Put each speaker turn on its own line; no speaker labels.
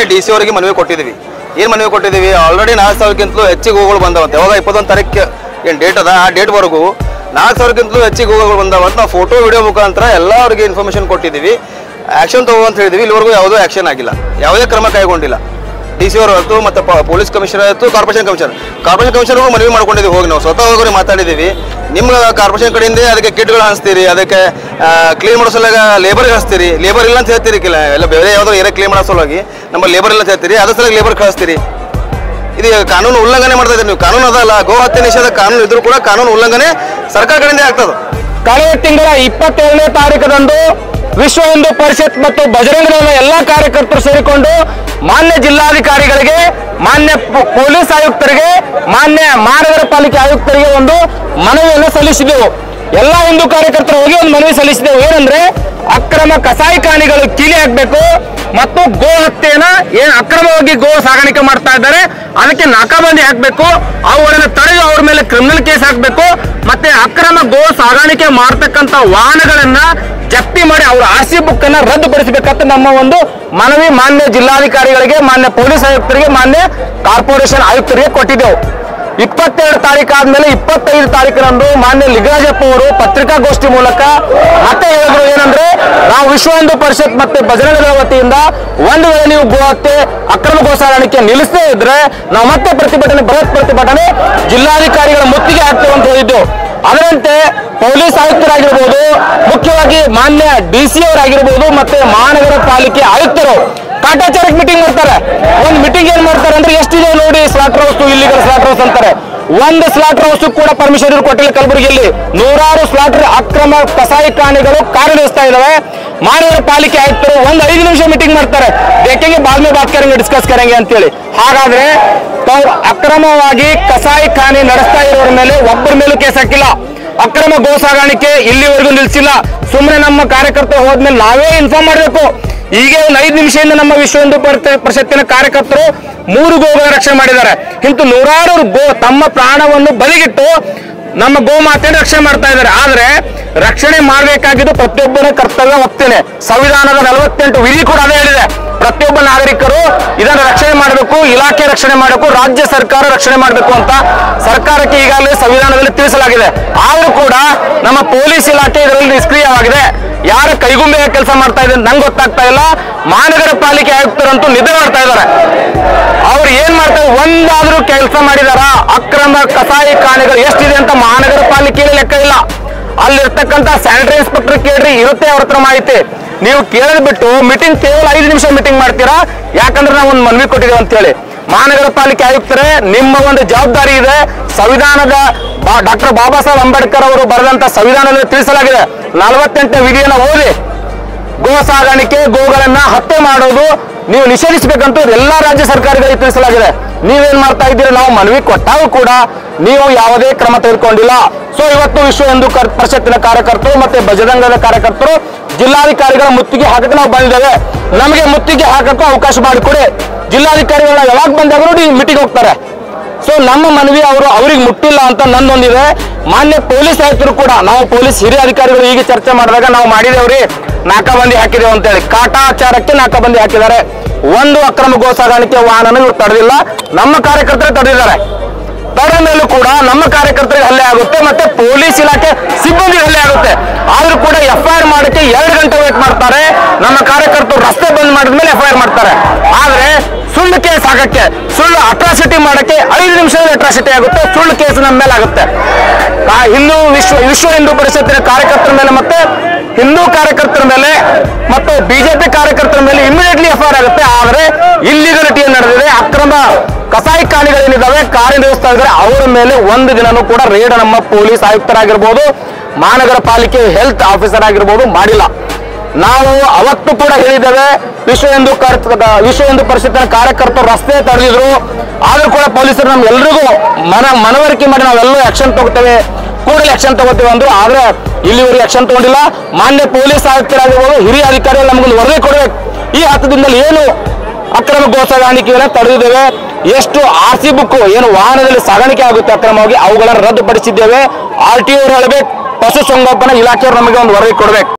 DC ಅವರಿಗೆ ಮನವಿ ಕೊಟ್ಟಿದ್ದೀವಿ. ಏನು ಮನವಿ ಕೊಟ್ಟಿದ್ದೀವಿ? ಆಲ್ರೆಡಿ 4000ಕ್ಕಿಂತಲೂ ಹೆಚ್ಚಿಗೆ ಗೋಗಳು ಬಂದವಂತೆ. ಯಾವಾಗ 21 ತಾರೀಕು ಏನು ಡೇಟ್ ಅದ ಆ ಡೇಟ್ವರೆಗೂ 4000ಕ್ಕಿಂತಲೂ ಹೆಚ್ಚಿಗೆ ಗೋಗಳು ಬಂದವಂತ ನಾವು ಫೋಟೋ ವಿಡಿಯೋ ಮುಖಾಂತರ ಎಲ್ಲರಿಗೆ ಇನ್ಫಾರ್ಮೇಷನ್ ಕೊಟ್ಟಿದ್ದೀವಿ. ಆ್ಯಕ್ಷನ್ ತಗೋ ಅಂತ ಹೇಳಿದ್ವಿ. ಇಲ್ಲಿವರೆಗೂ ಯಾವುದೂ ಆ್ಯಕ್ಷನ್ ಆಗಿಲ್ಲ, ಯಾವುದೇ ಕ್ರಮ ಕೈಗೊಂಡಿಲ್ಲ. DC ಅವರು ಆಯಿತು ಮತ್ತು ಪೊಲೀಸ್ ಕಮಿಷನರ್ ಆಯಿತು, ಕಾರ್ಪೊರೇಷನ್ ಕಮಿಷನರ್ಗೂ ಮನವಿ ಮಾಡ್ಕೊಂಡಿದ್ದೀವಿ. ಹೋಗಿ ನಾವು ಸ್ವತಃ ಹೋಗಿ ಮಾತಾಡಿದ್ದೀವಿ. ನಿಮ್ಮ ಕಾರ್ಪೊರೇಷನ್ ಕಡೆಯಿಂದ ಅದಕ್ಕೆ ಕಿಟ್ಗಳು ಹಂಚ್ತೀರಿ, ಅದಕ್ಕೆ ಕ್ಲೀನ್ ಮಾಡೋ ಸಲುವಾಗ ಲೇಬರ್ಗೆ ಹಚ್ತೀರಿ, ಲೇಬರ್ ಇಲ್ಲ ಅಂತ ಹೇಳ್ತೀರಿ. ಎಲ್ಲ ಬೇರೆ ಯಾವುದೋ ಏರಿಯಾ ಕ್ಲೀನ್ ಮಾಡೋ ಸಲುವಾಗಿ ನಮ್ಮ ಲೇಬರ್ ಇಲ್ಲ ಅಂತ ಹೇಳ್ತೀರಿ, ಅದ್ರ ಸಲುವಾಗಿ ಲೇಬರ್ ಕಳಿಸ್ತೀರಿ. ಇದು ಕಾನೂನು ಉಲ್ಲಂಘನೆ ಮಾಡ್ತಾ ಇದ್ದೀರಿ ನೀವು. ಕಾನೂನು ಅದಲ್ಲ, ಗೋ ಹತ್ಯೆ ನಿಷೇಧ ಕಾನೂನು ಇದ್ರೂ ಕೂಡ ಕಾನೂನು ಉಲ್ಲಂಘನೆ ಸರ್ಕಾರ ಕಡೆಯಿಂದ ಆಗ್ತದೆ.
ಕಳೆದ ತಿಂಗಳ 27ನೇ ತಾರೀಕದಂದು ವಿಶ್ವ ಹಿಂದೂ ಪರಿಷತ್ ಮತ್ತು ಬಜರಂಗ ದಳದ ಎಲ್ಲ ಕಾರ್ಯಕರ್ತರು ಸೇರಿಕೊಂಡು ಮಾನ್ಯ ಜಿಲ್ಲಾಧಿಕಾರಿಗಳಿಗೆ, ಮಾನ್ಯ ಪೊಲೀಸ್ ಆಯುಕ್ತರಿಗೆ, ಮಾನ್ಯ ಮಹಾನಗರ ಪಾಲಿಕೆ ಆಯುಕ್ತರಿಗೆ ಒಂದು ಮನವಿಯನ್ನು ಸಲ್ಲಿಸಿದೆವು. ಎಲ್ಲ ಹಿಂದೂ ಕಾರ್ಯಕರ್ತರು ಹೋಗಿ ಒಂದು ಮನವಿ ಸಲ್ಲಿಸಿದೆವು. ಏನಂದ್ರೆ ಅಕ್ರಮ ಕಸಾಯಿಖಾನೆಗಳು ಕೀಲಿ ಹಾಕಬೇಕು ಮತ್ತು ಗೋ ಹತ್ಯೆನ ಏನು ಅಕ್ರಮವಾಗಿ ಗೋ ಸಾಗಾಣಿಕೆ ಮಾಡ್ತಾ ಇದ್ದಾರೆ ಅದಕ್ಕೆ ನಾಕಾಬಂದಿ ಹಾಕಬೇಕು, ಅವುಗಳನ್ನು ತಡೆದು ಅವ್ರ ಮೇಲೆ ಕ್ರಿಮಿನಲ್ ಕೇಸ್ ಹಾಕಬೇಕು, ಮತ್ತೆ ಅಕ್ರಮ ಗೋ ಸಾಗಾಣಿಕೆ ಮಾಡ್ತಕ್ಕಂಥ ವಾಹನಗಳನ್ನ ಜಪ್ತಿ ಮಾಡಿ ಅವರ ಆರ್ಸಿ ಬುಕ್ ಅನ್ನ ರದ್ದುಪಡಿಸಬೇಕಂತ ನಮ್ಮ ಒಂದು ಮನವಿ ಮಾನ್ಯ ಜಿಲ್ಲಾಧಿಕಾರಿಗಳಿಗೆ, ಮಾನ್ಯ ಪೊಲೀಸ್ ಆಯುಕ್ತರಿಗೆ, ಮಾನ್ಯ ಕಾರ್ಪೊರೇಷನ್ ಆಯುಕ್ತರಿಗೆ ಕೊಟ್ಟಿದ್ದೆವು. 22 ತಾರೀಕು ಆದ್ಮೇಲೆ 25 ತಾರೀಕಿನಂದು ಮಾನ್ಯ ಲಿಂಗರಾಜಪ್ಪ ಅವರು ಪತ್ರಿಕಾಗೋಷ್ಠಿ ಮೂಲಕ ಮತ್ತೆ ಹೇಳಿದ್ರು. ಏನಂದ್ರೆ ನಾವು ವಿಶ್ವ ಹಿಂದೂ ಪರಿಷತ್ ಮತ್ತೆ ಬಜರಂಗ ದಳ ವತಿಯಿಂದ ಒಂದು ವೇಳೆ ನೀವು ಗೋ ಹತ್ಯೆ ಅಕ್ರಮ ಗೋ ಸಾಗಾಣಿಕೆ ನಿಲ್ಲಿಸದೇ ಇದ್ರೆ ನಾವು ಮತ್ತೆ ಪ್ರತಿಭಟನೆ, ಬೃಹತ್ ಪ್ರತಿಭಟನೆ ಜಿಲ್ಲಾಧಿಕಾರಿಗಳ ಮುತ್ತಿಗೆ ಹಾಕ್ತೇವೆ ಅಂತ ಹೇಳಿದ್ದು. ಅದರಂತೆ ಪೊಲೀಸ್ ಆಯುಕ್ತರಾಗಿರ್ಬೋದು, ಮುಖ್ಯವಾಗಿ ಮಾನ್ಯ DC ಅವರಾಗಿರ್ಬೋದು ಮತ್ತೆ ಮಹಾನಗರ ಪಾಲಿಕೆ ಆಯುಕ್ತರು ಕಾಟಾಚಾರಕ್ಕೆ ಮೀಟಿಂಗ್ ಮಾಡ್ತಾರೆ. ಒಂದು ಮೀಟಿಂಗ್ ಏನ್ ಮಾಡ್ತಾರೆ ಅಂದ್ರೆ ಎಷ್ಟಿದೆ ನೋಡಿ slaughter house, illegal slaughter house ಅಂತಾರೆ. ಒಂದು ಸ್ಲಾಟರ್ ಹೌಸ್ ಕೂಡ ಪರ್ಮಿಷನ್ ಕೊಟ್ಟಿಲ್ಲ. ಕಲಬುರಗಿಯಲ್ಲಿ ನೂರಾರು ಸ್ಲಾಟರ್ ಅಕ್ರಮ ಕಸಾಯಿಖಾನೆಗಳು ಕಾರ್ಯನಿರ್ವಹಿಸ್ತಾ ಇದಾವೆ. ಮಹಾನಗರ ಪಾಲಿಕೆ ಆಯುಕ್ತರು ಒಂದು 5 ನಿಮಿಷ ಮೀಟಿಂಗ್ ಮಾಡ್ತಾರೆ, ಬೇಕೆಂಗೆ ಬಾದ್ ಮೇ ಬಾತ್ ಕರೆಂಗೆ, ಡಿಸ್ಕಸ್ ಕರೆಂಗೆ ಅಂತೇಳಿ. ಹಾಗಾದ್ರೆ ತಾವು ಅಕ್ರಮವಾಗಿ ಕಸಾಯಿಖಾನೆ ನಡೆಸ್ತಾ ಇರೋರ ಮೇಲೆ ಒಬ್ಬರ ಮೇಲೂ ಕೇಸ್ ಹಾಕಿಲ್ಲ. ಅಕ್ರಮ ಗೋ ಸಾಗಾಣಿಕೆ ಇಲ್ಲಿವರೆಗೂ ನಿಲ್ಸಿಲ್ಲ. ಸುಮ್ಮನೆ ನಮ್ಮ ಕಾರ್ಯಕರ್ತರು ಹೋದ್ಮೇಲೆ ನಾವೇ ಇನ್ಫಾರ್ಮ್ ಮಾಡಬೇಕು. ಈಗ ಒಂದು 5 ನಿಮಿಷದಿಂದ ನಮ್ಮ ವಿಶ್ವ ಹಿಂದೂ ಪರಿಷತ್ತಿನ ಕಾರ್ಯಕರ್ತರು 3 ಗೋಗಳ ರಕ್ಷಣೆ ಮಾಡಿದ್ದಾರೆ. ಇಂತೂ ನೂರಾರು ಗೋ ತಮ್ಮ ಪ್ರಾಣವನ್ನು ಬಲಿಗಿಟ್ಟು ನಮ್ಮ ಗೋಮಾತೆಯನ್ನು ರಕ್ಷಣೆ ಮಾಡ್ತಾ ಇದ್ದಾರೆ. ಆದ್ರೆ ರಕ್ಷಣೆ ಮಾಡಬೇಕಾಗಿದ್ದು ಪ್ರತಿಯೊಬ್ಬರ ಕರ್ತವ್ಯ ಹೋಗ್ತೇನೆ. ಸಂವಿಧಾನದ 48 ವಿಧಿ ಕೂಡ ಅದೇ ಹೇಳಿದೆ. ಪ್ರತಿಯೊಬ್ಬ ನಾಗರಿಕರು ಇದನ್ನು ರಕ್ಷಣೆ ಮಾಡಬೇಕು, ಇಲಾಖೆ ರಕ್ಷಣೆ ಮಾಡಬೇಕು, ರಾಜ್ಯ ಸರ್ಕಾರ ರಕ್ಷಣೆ ಮಾಡಬೇಕು ಅಂತ ಸರ್ಕಾರಕ್ಕೆ ಈಗಾಗಲೇ ಸಂವಿಧಾನದಲ್ಲಿ ತಿಳಿಸಲಾಗಿದೆ. ಆದ್ರೂ ಕೂಡ ನಮ್ಮ ಪೊಲೀಸ್ ಇಲಾಖೆ ಇದರಲ್ಲಿ ನಿಷ್ಕ್ರಿಯವಾಗಿದೆ. ಯಾರ ಕೈಗುಂಬೆಯ ಕೆಲಸ ಮಾಡ್ತಾ ಇದೆ ನಂಗೆ ಗೊತ್ತಾಗ್ತಾ ಇಲ್ಲ. ಮಹಾನಗರ ಪಾಲಿಕೆ ಆಯುಕ್ತರಂತೂ ನಿದ್ದೆ ಮಾಡ್ತಾ ಇದ್ದಾರೆ. ಅವ್ರು ಏನ್ ಮಾಡ್ತಾರೆ, ಒಂದಾದ್ರೂ ಕೆಲಸ ಮಾಡಿದಾರ? ಅಕ್ರಮ ಕಸಾಯಿಖಾನೆಗಳು ಎಷ್ಟಿದೆ ಅಂತ ಮಹಾನಗರ ಪಾಲಿಕೆಯಲ್ಲಿ ಲೆಕ್ಕ ಇಲ್ಲ. ಅಲ್ಲಿರ್ತಕ್ಕಂಥ ಸ್ಯಾನಿಟರಿ ಇನ್ಸ್ಪೆಕ್ಟರ್ ಕೇಳ್ರಿ, ಇರುತ್ತೆ ಅವ್ರ ಹತ್ರ ಮಾಹಿತಿ. ನೀವು ಕೇಳದ್ ಬಿಟ್ಟು ಮೀಟಿಂಗ್ ಕೇವಲ 5 ನಿಮಿಷ ಮೀಟಿಂಗ್ ಮಾಡ್ತೀರಾ, ಯಾಕಂದ್ರೆ ನಾವು ಒಂದು ಮನವಿ ಕೊಟ್ಟಿದ್ದೇವೆ ಅಂತ ಹೇಳಿ. ಮಹಾನಗರ ಪಾಲಿಕೆ ಆಯುಕ್ತರೇ, ನಿಮ್ಮ ಒಂದು ಜವಾಬ್ದಾರಿ ಇದೆ. ಸಂವಿಧಾನದ ಡಾಕ್ಟರ್ ಬಾಬಾ ಸಾಹೇಬ್ ಅಂಬೇಡ್ಕರ್ ಅವರು ಬರೆದಂತ ಸಂವಿಧಾನದಲ್ಲಿ ತಿಳಿಸಲಾಗಿದೆ. 48ನೇ ವಿಧಿಯನ್ನು ಓದಿ ಗೋ ಸಾಗಾಣಿಕೆ, ಗೋಗಳನ್ನ ಹತ್ಯೆ ಮಾಡೋದು ನೀವು ನಿಷೇಧಿಸಬೇಕಂತ ಎಲ್ಲಾ ರಾಜ್ಯ ಸರ್ಕಾರಗಳಿಗೆ ತಿಳಿಸಲಾಗಿದೆ. ನೀವೇನ್ ಮಾಡ್ತಾ ಇದ್ದೀರಿ? ನಾವು ಮನವಿ ಕೊಟ್ಟಾಗೂ ಕೂಡ ನೀವು ಯಾವುದೇ ಕ್ರಮ ತೆಗೆದುಕೊಂಡಿಲ್ಲ. ಸೊ ಇವತ್ತು ವಿಶ್ವ ಹಿಂದೂ ಪರಿಷತ್ತಿನ ಕಾರ್ಯಕರ್ತರು ಮತ್ತೆ ಬಜರಂಗದ ಕಾರ್ಯಕರ್ತರು ಜಿಲ್ಲಾಧಿಕಾರಿಗಳ ಮುತ್ತಿಗೆ ಹಾಕಕ್ಕೆ ನಾವು ಬಂದಿದ್ದೇವೆ. ನಮಗೆ ಮುತ್ತಿಗೆ ಹಾಕಕ್ಕೂ ಅವಕಾಶ ಮಾಡಿಕೊಡಿ. ಜಿಲ್ಲಾಧಿಕಾರಿಗಳ ಯಾವಾಗ ಬಂದಾಗಲೂ ಮೀಟಿಂಗ್ ಹೋಗ್ತಾರೆ. ಸೊ ನಮ್ಮ ಮನವಿ ಅವ್ರಿಗೆ ಮುಟ್ಟಿಲ್ಲ ಅಂತ ನಂದೊಂದಿದೆ. ಮಾನ್ಯ ಪೊಲೀಸ್ ಆಯುಕ್ತರು ಕೂಡ, ನಾವು ಪೊಲೀಸ್ ಹಿರಿಯ ಅಧಿಕಾರಿಗಳು ಈಗ ಚರ್ಚೆ ಮಾಡಿದಾಗ ನಾವು ಮಾಡಿದೇವ್ರಿ, ನಾಕಾಬಂದಿ ಹಾಕಿದೇವು ಅಂತೇಳಿ. ಕಾಟಾಚಾರಕ್ಕೆ ನಾಕಾಬಂದಿ ಹಾಕಿದ್ದಾರೆ. ಒಂದು ಅಕ್ರಮ ಗೋ ಸಾಗಾಣಿಕೆ ವಾಹನ ಇವ್ರು ತಡೆದಿಲ್ಲ, ನಮ್ಮ ಕಾರ್ಯಕರ್ತರು ತಡೆದಿದ್ದಾರೆ. ತಡೆ ಮೇಲೂ ಕೂಡ ನಮ್ಮ ಕಾರ್ಯಕರ್ತರಿಗೆ ಹಲ್ಲೆ ಆಗುತ್ತೆ, ಮತ್ತೆ ಪೊಲೀಸ್ ಇಲಾಖೆ ಸಿಬ್ಬಂದಿ ಹಲ್ಲೆ ಆಗುತ್ತೆ. ಆದ್ರೂ ಕೂಡ FIR ಮಾಡಕ್ಕೆ 2 ಗಂಟೆ ವೇಟ್ ಮಾಡ್ತಾರೆ. ನಮ್ಮ ಕಾರ್ಯಕರ್ತರು ರಸ್ತೆ ಬಂದ್ ಮಾಡಿದ್ಮೇಲೆ FIR ಮಾಡ್ತಾರೆ. ಆದ್ರೆ ಸುಳ್ಳು ಕೇಸ್ ಹಾಕಕ್ಕೆ, ಸುಳ್ಳು ಅಟ್ರಾಸಿಟಿ ಮಾಡಕ್ಕೆ 5 ನಿಮಿಷದಲ್ಲಿ ಅಟ್ರಾಸಿಟಿ ಆಗುತ್ತೆ, ಸುಳ್ಳು ಕೇಸ್ ನಮ್ಮ ಮೇಲೆ ಆಗುತ್ತೆ. ವಿಶ್ವ ಹಿಂದೂ ಪರಿಷತ್ತಿನ ಕಾರ್ಯಕರ್ತರ ಮೇಲೆ ಮತ್ತೆ ಹಿಂದೂ ಕಾರ್ಯಕರ್ತರ ಮೇಲೆ ಮತ್ತು BJP ಕಾರ್ಯಕರ್ತರ ಮೇಲೆ ಇಮಿಡಿಯೇಟ್ಲಿ FIR ಆಗುತ್ತೆ. ಆದ್ರೆ ಇಲ್ಲಿಗಲಿಟಿ ನಡೆದಿದೆ, ಅಕ್ರಮ ಕಸಾಯಿಖಾನೆಗಳೇನಿದ್ದಾವೆ ಕಾರ್ಯನಿರ್ವಹಿಸ್ತಾ ಇದ್ದಾರೆ ಅವರ ಮೇಲೆ ಒಂದು ದಿನನೂ ಕೂಡ ರೇಡ್ ನಮ್ಮ ಪೊಲೀಸ್ ಆಯುಕ್ತರಾಗಿರ್ಬೋದು, ಮಹಾನಗರ ಪಾಲಿಕೆ ಹೆಲ್ತ್ ಆಫೀಸರ್ ಆಗಿರ್ಬೋದು ಮಾಡಿಲ್ಲ. ನಾವು ಅವತ್ತು ಕೂಡ ಹೇಳಿದ್ದೇವೆ, ವಿಶ್ವ ಹಿಂದೂ ಪರಿಷತ್ತಿನ ಕಾರ್ಯಕರ್ತರು ರಸ್ತೆ ತಡೆದಿದ್ರು. ಆದ್ರೂ ಕೂಡ ಪೊಲೀಸರು ನಮ್ಗೆಲ್ರಿಗೂ ಮನವರಿಕೆ ಮಾಡಿ ನಾವೆಲ್ಲರೂ ಆಕ್ಷನ್ ತಗೋತೇವೆ, ಕೂಡಲೇ ಆಕ್ಷನ್ ತಗೋತೇವೆ ಅಂದ್ರು. ಆದ್ರೆ ಇಲ್ಲಿವರೆಗೆ ಆಕ್ಷನ್ ತಗೊಂಡಿಲ್ಲ. ಮಾನ್ಯ ಪೊಲೀಸ್ ಆಯುಕ್ತರಾಗಿರ್ಬೋದು, ಹಿರಿಯ ಅಧಿಕಾರಿಗಳು ನಮಗೊಂದು ವರದಿ ಕೊಡಬೇಕು. ಈ 10 ದಿನದಲ್ಲಿ ಏನು ಅಕ್ರಮ ಗೋ ಸಾಗಾಣಿಕೆಯನ್ನು ತಡೆದಿದ್ದೇವೆ, ಎಷ್ಟು RC ಬುಕ್ ಏನು ವಾಹನದಲ್ಲಿ ಸಾಗಾಣಿಕೆ ಆಗುತ್ತೆ ಅಕ್ರಮವಾಗಿ, ಅವುಗಳನ್ನು ರದ್ದುಪಡಿಸಿದ್ದೇವೆ. RTO ಅವರು ಹೇಳಬೇಕು, ಪಶುಸಂಗೋಪನಾ ಇಲಾಖೆಯವರು ನಮಗೆ ಒಂದು ವರದಿ ಕೊಡಬೇಕು.